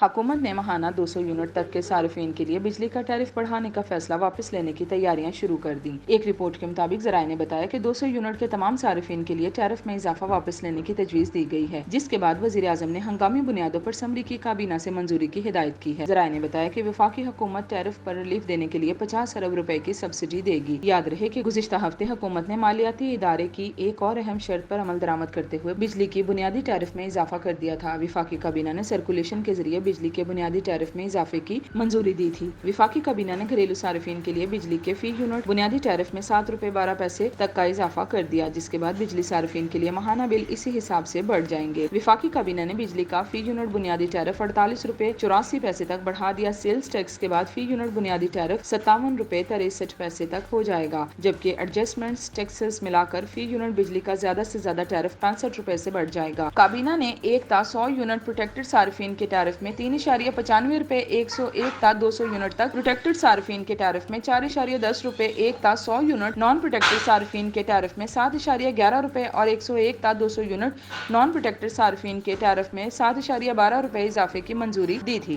حکومت نے ماہانہ 200 یونٹ تک کے صارفین کے لیے بجلی کا ٹیرف بڑھانے کا فیصلہ واپس لینے کی تیاریاں شروع کر دیں۔ ایک رپورٹ کے مطابق ذرائع نے بتایا کہ 200 یونٹ کے تمام صارفین کے لیے ٹیرف میں اضافہ واپس لینے کی تجویز دی گئی ہے، جس کے بعد وزیر اعظم نے ہنگامی بنیادوں پر اسمبلی کی کابینہ سے منظوری کی ہدایت کی ہے۔ ذرائع نے بتایا کہ وفاقی حکومت ٹیرف پر ریلیف دینے کے لیے 50 ارب روپے کی سبسڈی دے گی۔ یاد رہے کہ گزشتہ ہفتے حکومت نے مالیاتی ادارے کی ایک اور اہم شرط پر عمل درآمد کرتے ہوئے بجلی کی بنیادی ٹیرف میں اضافہ کر دیا تھا۔ وفاقی کابینہ نے سرکولیشن کے ذریعے بجلی کے بنیادی ٹیرف میں اضافے کی منظوری دی تھی۔ وفاقی کابینہ نے گھریلو صارفین کے لیے بجلی کے فی یونٹ بنیادی ٹیرف میں 7 روپے 12 پیسے تک کا اضافہ کر دیا، جس کے بعد بجلی صارفین کے لیے ماہانہ بل اسی حساب سے بڑھ جائیں گے۔ وفاقی کابینہ نے بجلی کا فی یونٹ بنیادی ٹیرف 48 روپے 84 پیسے تک بڑھا دیا۔ سیلز ٹیکس کے بعد فی یونٹ بنیادی ٹیرف 57 روپے 63 پیسے تک ہو جائے گا، جبکہ ایڈجسٹمنٹس ٹیکسز ملا کر فی یونٹ بجلی کا زیادہ سے زیادہ ٹیرف 65 روپے سے بڑھ جائے گا۔ کابینہ نے 1 تا 100 یونٹ پروٹیکٹڈ صارفین کے ٹیرف میں 3.95 روپے 101 تا 200 یونٹ تک، پروٹیکٹڈ صارفین کے ٹیرف میں 4.10 روپے 1 تا 100 یونٹ، نان پروٹیکٹڈ صارفین کے ٹیرف میں 7.11 روپے اور 101 تا 200 یونٹ، نان پروٹیکٹڈ صارفین کے ٹیرف میں 7.12 روپے اضافے کی منظوری دی تھی۔